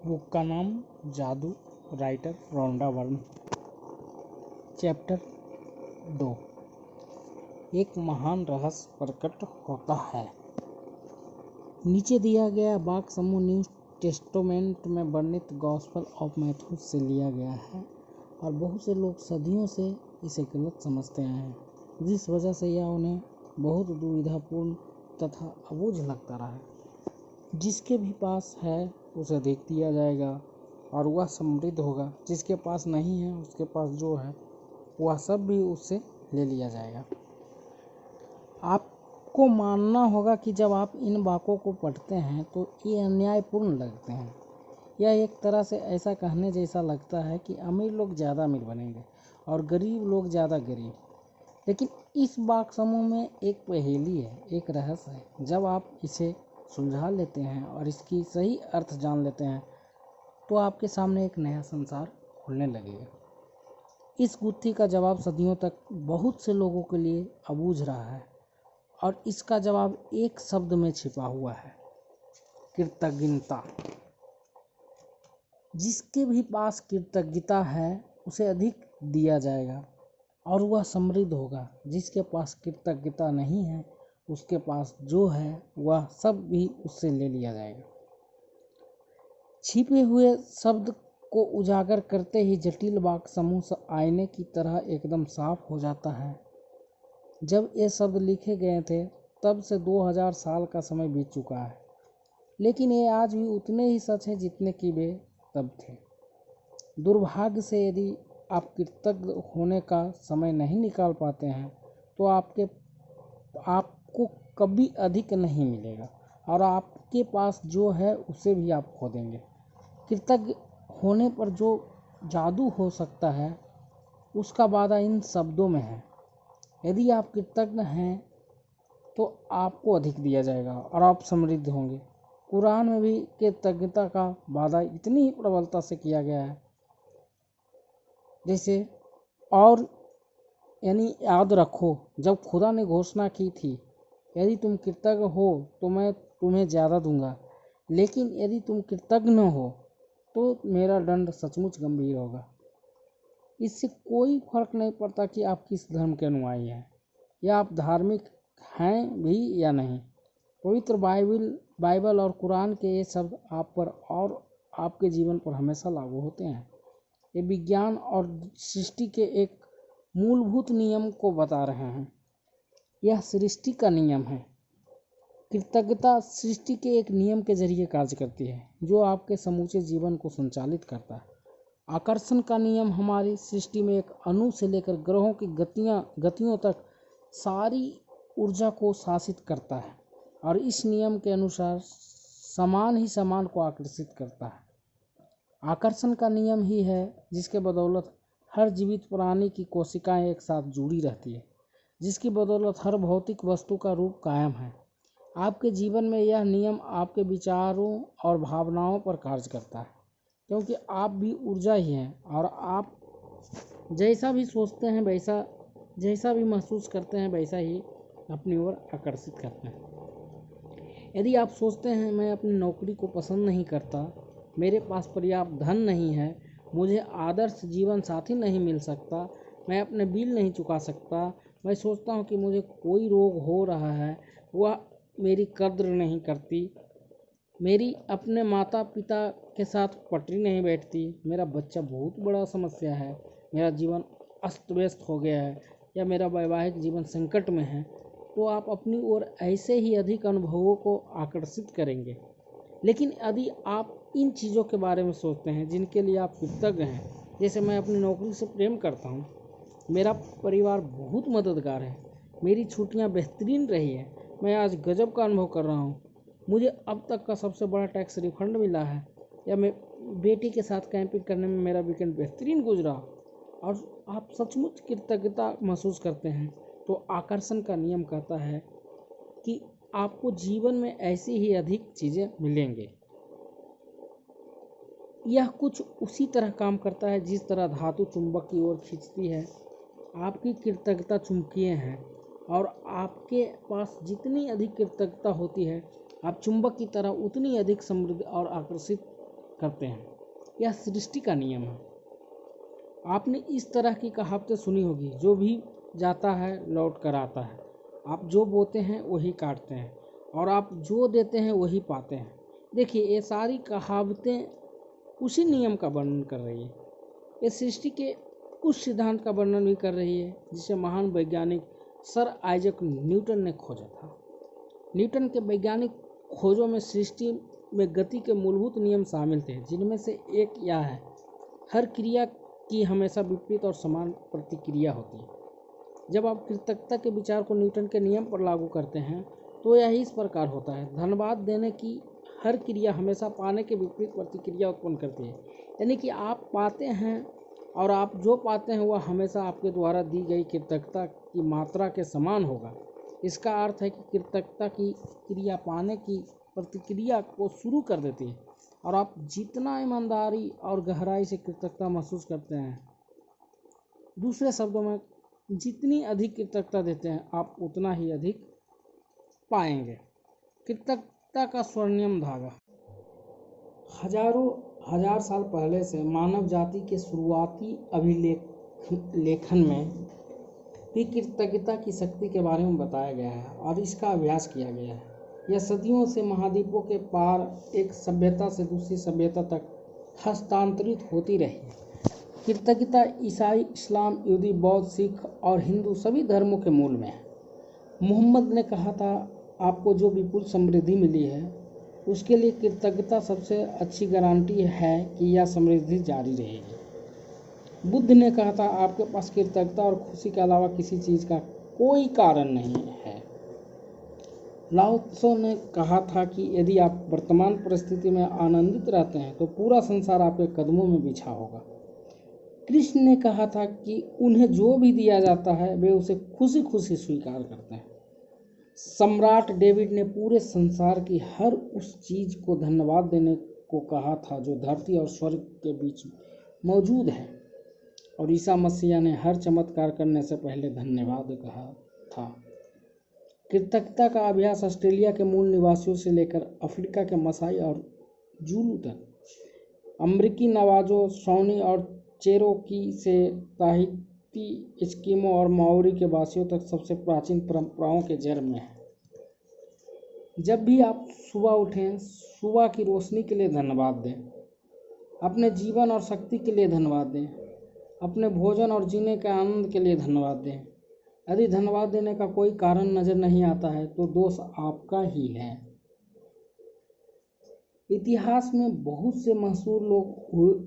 Book का नाम जादू, राइटर रोंडा बर्न। चैप्टर 2। एक महान रहस्य प्रकट होता है। नीचे दिया गया वाक्य समूह न्यू टेस्टामेंट में वर्णित गॉस्पेल ऑफ मैथ्यू से लिया गया है और बहुत से लोग सदियों से इसे गलत समझते आए हैं, जिस वजह से यह उन्हें बहुत दुविधापूर्ण तथा अबूझ लगता रहा है। जिसके भी पास है उसे देख दिया जाएगा और वह समृद्ध होगा, जिसके पास नहीं है उसके पास जो है वह सब भी उससे ले लिया जाएगा। आपको मानना होगा कि जब आप इन वाक्यों को पढ़ते हैं तो ये अन्यायपूर्ण लगते हैं। यह एक तरह से ऐसा कहने जैसा लगता है कि अमीर लोग ज़्यादा अमीर बनेंगे और गरीब लोग ज़्यादा गरीब। लेकिन इस वाक्य समूह में एक पहेली है, एक रहस्य है। जब आप इसे सुलझा लेते हैं और इसकी सही अर्थ जान लेते हैं तो आपके सामने एक नया संसार खुलने लगेगा। इस गुत्थी का जवाब सदियों तक बहुत से लोगों के लिए अबूझ रहा है और इसका जवाब एक शब्द में छिपा हुआ है, कृतज्ञता। जिसके भी पास कृतज्ञता है उसे अधिक दिया जाएगा और वह समृद्ध होगा। जिसके पास कृतज्ञता नहीं है उसके पास जो है वह सब भी उससे ले लिया जाएगा। छिपे हुए शब्द को उजागर करते ही जटिल वाक्य समूह आईने की तरह एकदम साफ हो जाता है। जब ये शब्द लिखे गए थे तब से 2000 साल का समय बीत चुका है, लेकिन ये आज भी उतने ही सच है जितने कि वे तब थे। दुर्भाग्य से यदि आप कृतज्ञ होने का समय नहीं निकाल पाते हैं तो आपको कभी अधिक नहीं मिलेगा और आपके पास जो है उसे भी आप खो देंगे। कृतज्ञ होने पर जो जादू हो सकता है उसका वादा इन शब्दों में है। यदि आप कृतज्ञ हैं तो आपको अधिक दिया जाएगा और आप समृद्ध होंगे। कुरान में भी कृतज्ञता का वादा इतनी ही प्रबलता से किया गया है जैसे और यानी याद रखो, जब खुदा ने घोषणा की थी, यदि तुम कृतज्ञ हो तो मैं तुम्हें ज़्यादा दूंगा, लेकिन यदि तुम कृतज्ञ न हो तो मेरा दंड सचमुच गंभीर होगा। इससे कोई फर्क नहीं पड़ता कि आप किस धर्म के अनुयायी हैं या आप धार्मिक हैं भी या नहीं। पवित्र बाइबल और कुरान के ये शब्द आप पर और आपके जीवन पर हमेशा लागू होते हैं। ये विज्ञान और सृष्टि के एक मूलभूत नियम को बता रहे हैं। यह सृष्टि का नियम है। कृतज्ञता सृष्टि के एक नियम के जरिए कार्य करती है जो आपके समूचे जीवन को संचालित करता है। आकर्षण का नियम हमारी सृष्टि में एक अणु से लेकर ग्रहों की गतियों तक सारी ऊर्जा को शासित करता है और इस नियम के अनुसार समान ही समान को आकर्षित करता है। आकर्षण का नियम ही है जिसके बदौलत हर जीवित प्राणी की कोशिकाएं एक साथ जुड़ी रहती है, जिसकी बदौलत हर भौतिक वस्तु का रूप कायम है। आपके जीवन में यह नियम आपके विचारों और भावनाओं पर कार्य करता है, क्योंकि आप भी ऊर्जा ही हैं और आप जैसा भी सोचते हैं जैसा भी महसूस करते हैं वैसा ही अपनी ओर आकर्षित करते हैं। यदि आप सोचते हैं मैं अपनी नौकरी को पसंद नहीं करता, मेरे पास पर्याप्त धन नहीं है, मुझे आदर्श जीवन साथी नहीं मिल सकता, मैं अपने बिल नहीं चुका सकता, मैं सोचता हूँ कि मुझे कोई रोग हो रहा है, वह मेरी कद्र नहीं करती, मेरी अपने माता पिता के साथ पटरी नहीं बैठती, मेरा बच्चा बहुत बड़ा समस्या है, मेरा जीवन अस्त व्यस्त हो गया है या मेरा वैवाहिक जीवन संकट में है, तो आप अपनी ओर ऐसे ही अधिक अनुभवों को आकर्षित करेंगे। लेकिन यदि आप इन चीज़ों के बारे में सोचते हैं जिनके लिए आप कृतज्ञ हैं, जैसे मैं अपनी नौकरी से प्रेम करता हूँ, मेरा परिवार बहुत मददगार है, मेरी छुट्टियाँ बेहतरीन रही है, मैं आज गजब का अनुभव कर रहा हूँ, मुझे अब तक का सबसे बड़ा टैक्स रिफंड मिला है, या मैं बेटी के साथ कैंपिंग करने में मेरा वीकेंड बेहतरीन गुजरा, और आप सचमुच कृतज्ञता महसूस करते हैं, तो आकर्षण का नियम कहता है कि आपको जीवन में ऐसी ही अधिक चीज़ें मिलेंगे। यह कुछ उसी तरह काम करता है जिस तरह धातु चुंबक की ओर खींचती है। आपकी कृतज्ञता चुंबकीय है और आपके पास जितनी अधिक कृतज्ञता होती है, आप चुंबक की तरह उतनी अधिक समृद्ध और आकर्षित करते हैं। यह सृष्टि का नियम है। आपने इस तरह की कहावतें सुनी होगी, जो भी जाता है लौट कर आता है। आप जो बोते हैं वही काटते हैं, और आप जो देते हैं वही पाते हैं। देखिए, ये सारी कहावतें उसी नियम का वर्णन कर रही है। ये सृष्टि के उस सिद्धांत का वर्णन भी कर रही है जिसे महान वैज्ञानिक सर आइजैक न्यूटन ने खोजा था। न्यूटन के वैज्ञानिक खोजों में सृष्टि में गति के मूलभूत नियम शामिल थे, जिनमें से एक यह है, हर क्रिया की हमेशा विपरीत और समान प्रतिक्रिया होती है। जब आप कृतज्ञता के विचार को न्यूटन के नियम पर लागू करते हैं तो यह इस प्रकार होता है। धन्यवाद देने की हर क्रिया हमेशा पाने के विपरीत प्रतिक्रिया उत्पन्न करती है। यानी कि आप पाते हैं और आप जो पाते हैं वह हमेशा आपके द्वारा दी गई कृतज्ञता की मात्रा के समान होगा। इसका अर्थ है कि कृतज्ञता की क्रिया पाने की प्रतिक्रिया को शुरू कर देती है, और आप जितना ईमानदारी और गहराई से कृतज्ञता महसूस करते हैं, दूसरे शब्दों में जितनी अधिक कृतज्ञता देते हैं आप उतना ही अधिक पाएंगे। कृतज्ञता का स्वर्णिम धागा। हजार साल पहले से मानव जाति के शुरुआती अभिलेखन में भी कृतज्ञता की शक्ति के बारे में बताया गया है और इसका अभ्यास किया गया है। यह सदियों से महाद्वीपों के पार एक सभ्यता से दूसरी सभ्यता तक हस्तांतरित होती रही है। कृतज्ञता ईसाई, इस्लाम, यहूदी, बौद्ध, सिख और हिंदू सभी धर्मों के मूल में है। मोहम्मद ने कहा था, आपको जो विपुल समृद्धि मिली है उसके लिए कृतज्ञता सबसे अच्छी गारंटी है कि यह समृद्धि जारी रहेगी। बुद्ध ने कहा था, आपके पास कृतज्ञता और खुशी के अलावा किसी चीज़ का कोई कारण नहीं है। लाओ त्से ने कहा था कि यदि आप वर्तमान परिस्थिति में आनंदित रहते हैं तो पूरा संसार आपके कदमों में बिछा होगा। कृष्ण ने कहा था कि उन्हें जो भी दिया जाता है वे उसे खुशी खुशी स्वीकार करते हैं। सम्राट डेविड ने पूरे संसार की हर उस चीज को धन्यवाद देने को कहा था जो धरती और स्वर्ग के बीच मौजूद है, और ईसा मसीह ने हर चमत्कार करने से पहले धन्यवाद कहा था। कृतज्ञता का अभ्यास ऑस्ट्रेलिया के मूल निवासियों से लेकर अफ्रीका के मसाई और जूलू तक, अमरीकी नवाजो, सौनी और चेरोकी से ताहिती, एस्किमो और माओरी के वासियों तक सबसे प्राचीन परंपराओं के जड़ में है। जब भी आप सुबह उठें, सुबह की रोशनी के लिए धन्यवाद दें। अपने जीवन और शक्ति के लिए धन्यवाद दें। अपने भोजन और जीने के आनंद के लिए धन्यवाद दें। यदि धन्यवाद देने का कोई कारण नजर नहीं आता है तो दोष आपका ही है। इतिहास में बहुत से मशहूर लोग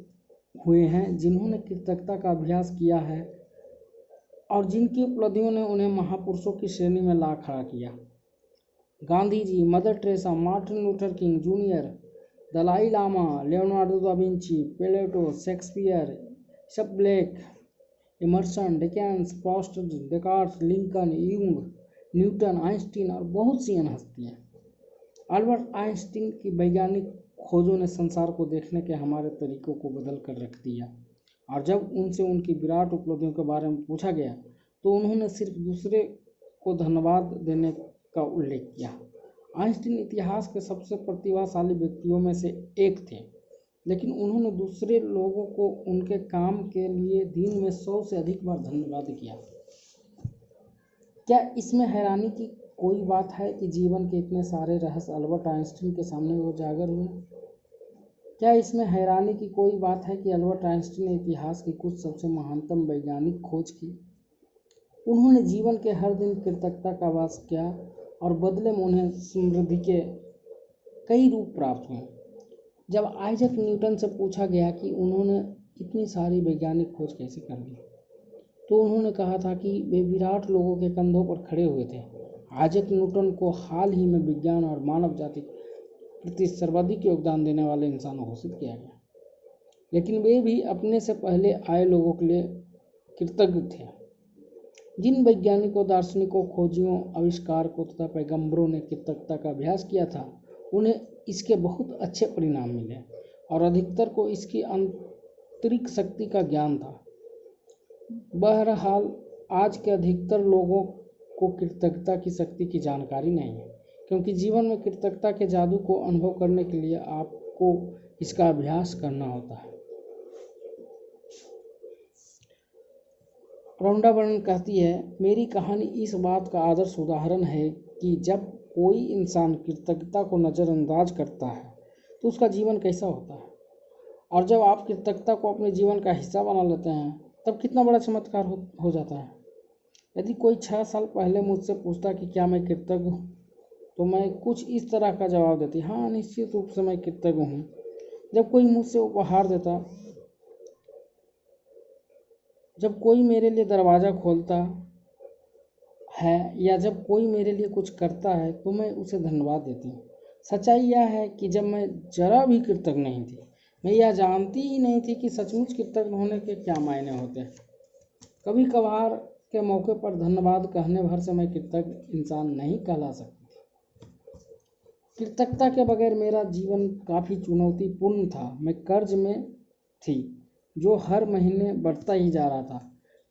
हुए हैं जिन्होंने कृतज्ञता का अभ्यास किया है और जिनकी उपलब्धियों ने उन्हें महापुरुषों की श्रेणी में ला खड़ा किया। Gandhi ji, Mother Teresa, Martin Luther King junior, Dalai Lama, Leonardo da Vinci, Plato, Shakespeare, सब Blake, Emerson, Dickens, Proust, Descartes, Lincoln, Jung, Newton, Einstein और बहुत सी अन्य हस्तियाँ। अल्बर्ट आइंस्टीन की वैज्ञानिक खोजों ने संसार को देखने के हमारे तरीकों को बदल कर रख दिया, और जब उनसे उनकी विराट उपलब्धियों के बारे में पूछा गया तो उन्होंने सिर्फ दूसरे को धन्यवाद देने का उल्लेख किया। आइंस्टीन इतिहास के सबसे प्रतिभाशाली व्यक्तियों में से एक थे, लेकिन उन्होंने दूसरे लोगों को उनके काम के लिए दिन में 100 से अधिक बार धन्यवाद किया। क्या इसमें हैरानी की कोई बात है कि जीवन के इतने सारे रहस्य अल्बर्ट आइंस्टीन के सामने उजागर हुए? क्या इसमें हैरानी की कोई बात है कि अल्बर्ट आइंस्टीन ने इतिहास की कुछ सबसे महानतम वैज्ञानिक खोज की? उन्होंने जीवन के हर दिन कृतज्ञता का अभ्यास किया और बदले में उन्हें समृद्धि के कई रूप प्राप्त हुए। जब आइजैक न्यूटन से पूछा गया कि उन्होंने इतनी सारी वैज्ञानिक खोज कैसे कर ली, तो उन्होंने कहा था कि वे विराट लोगों के कंधों पर खड़े हुए थे। आइजैक न्यूटन को हाल ही में विज्ञान और मानव जाति प्रति सर्वाधिक योगदान देने वाले इंसान घोषित किया गया, लेकिन वे भी अपने से पहले आए लोगों के लिए कृतज्ञ थे। जिन वैज्ञानिकों, दार्शनिकों, खोजियों, आविष्कारकों तथा पैगंबरों ने कृतज्ञता का अभ्यास किया था, उन्हें इसके बहुत अच्छे परिणाम मिले और अधिकतर को इसकी आंतरिक शक्ति का ज्ञान था। बहरहाल आज के अधिकतर लोगों को कृतज्ञता की शक्ति की जानकारी नहीं है, क्योंकि जीवन में कृतज्ञता के जादू को अनुभव करने के लिए आप को इसका अभ्यास करना होता है। रौंडा वर्णन कहती है, मेरी कहानी इस बात का आदर्श उदाहरण है कि जब कोई इंसान कृतज्ञता को नज़रअंदाज करता है तो उसका जीवन कैसा होता है, और जब आप कृतज्ञता को अपने जीवन का हिस्सा बना लेते हैं तब कितना बड़ा चमत्कार हो जाता है। यदि कोई 6 साल पहले मुझसे पूछता कि क्या मैं कृतज्ञ हूँ, तो मैं कुछ इस तरह का जवाब देती, हाँ निश्चित रूप से मैं कृतज्ञ हूँ। जब कोई मुझसे उपहार देता, जब कोई मेरे लिए दरवाज़ा खोलता है, या जब कोई मेरे लिए कुछ करता है तो मैं उसे धन्यवाद देती हूँ। सच्चाई यह है कि जब मैं जरा भी कृतज्ञ नहीं थी, मैं यह जानती ही नहीं थी कि सचमुच कृतज्ञ होने के क्या मायने होते हैं। कभी कभार के मौके पर धन्यवाद कहने भर से मैं कृतज्ञ इंसान नहीं कहला सकती। कृतज्ञता के बगैर मेरा जीवन काफ़ी चुनौतीपूर्ण था। मैं कर्ज में थी जो हर महीने बढ़ता ही जा रहा था।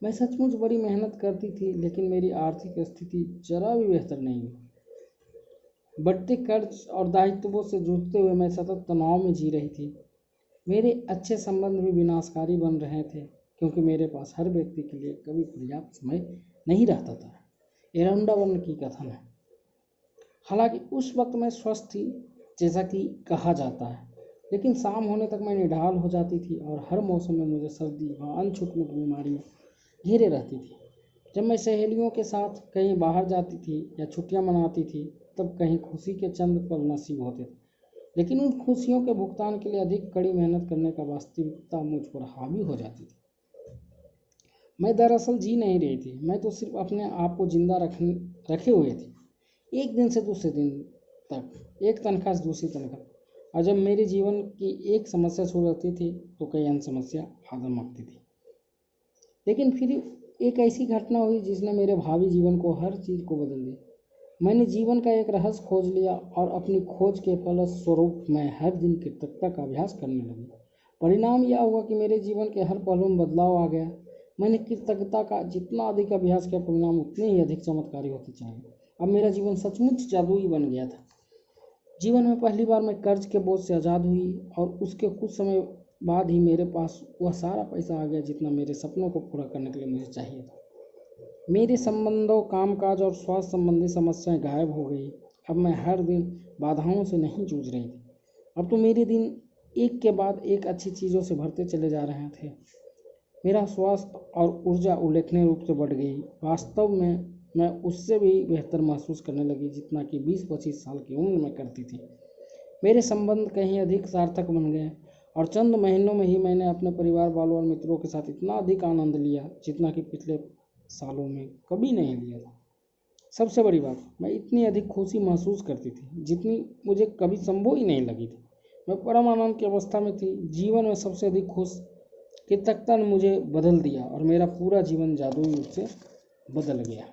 मैं सचमुच बड़ी मेहनत करती थी, लेकिन मेरी आर्थिक स्थिति जरा भी बेहतर नहीं हुई। बढ़ते कर्ज और दायित्वों से जूझते हुए मैं सतत तनाव में जी रही थी। मेरे अच्छे संबंध भी विनाशकारी बन रहे थे, क्योंकि मेरे पास हर व्यक्ति के लिए कभी पर्याप्त समय नहीं रहता था। ये रौंडा वर्णन की कथन है। हालांकि उस वक्त मैं स्वस्थ थी, जैसा कि कहा जाता है, लेकिन शाम होने तक मैं निढाल हो जाती थी और हर मौसम में मुझे सर्दी व अनछुई बीमारियाँ घेरे रहती थी। जब मैं सहेलियों के साथ कहीं बाहर जाती थी या छुट्टियां मनाती थी, तब कहीं खुशी के चंद पल नसीब होते थे, लेकिन उन खुशियों के भुगतान के लिए अधिक कड़ी मेहनत करने का वास्तविकता मुझ पर हावी हो जाती थी। मैं दरअसल जी नहीं रही थी, मैं तो सिर्फ अपने आप को जिंदा रखे हुए थी, एक दिन से दूसरे दिन तक, एक तनख्वाह से दूसरी तनख्वाह। और जब मेरे जीवन की एक समस्या शुरू होती थी तो कई अन्य समस्या आदम आती थी। लेकिन फिर एक ऐसी घटना हुई जिसने मेरे भावी जीवन को, हर चीज़ को बदल दिया। मैंने जीवन का एक रहस्य खोज लिया और अपनी खोज के फलस्वरूप मैं हर दिन कृतज्ञता का अभ्यास करने लगी। परिणाम यह हुआ कि मेरे जीवन के हर पहलू में बदलाव आ गया। मैंने कृतज्ञता का जितना अधिक अभ्यास किया, परिणाम उतने ही अधिक चमत्कारी होते चले। अब मेरा जीवन सचमुच जादुई बन गया था। जीवन में पहली बार मैं कर्ज के बोझ से आज़ाद हुई, और उसके कुछ समय बाद ही मेरे पास वह सारा पैसा आ गया जितना मेरे सपनों को पूरा करने के लिए मुझे चाहिए था। मेरे संबंधों, कामकाज और स्वास्थ्य संबंधी समस्याएं गायब हो गई। अब मैं हर दिन बाधाओं से नहीं जूझ रही थी। अब तो मेरे दिन एक के बाद एक अच्छी चीज़ों से भरते चले जा रहे थे। मेरा स्वास्थ्य और ऊर्जा उल्लेखनीय रूप से बढ़ गई। वास्तव में मैं उससे भी बेहतर महसूस करने लगी जितना कि 20-25 साल की उम्र में करती थी। मेरे संबंध कहीं अधिक सार्थक बन गए, और चंद महीनों में ही मैंने अपने परिवार वालों और मित्रों के साथ इतना अधिक आनंद लिया जितना कि पिछले सालों में कभी नहीं लिया था। सबसे बड़ी बात, मैं इतनी अधिक खुशी महसूस करती थी जितनी मुझे कभी संभव ही नहीं लगी थी। मैं परम आनंद की अवस्था में थी। जीवन में सबसे अधिक खुश कृतज्ञता ने मुझे बदल दिया और मेरा पूरा जीवन जादुई रूप से बदल गया।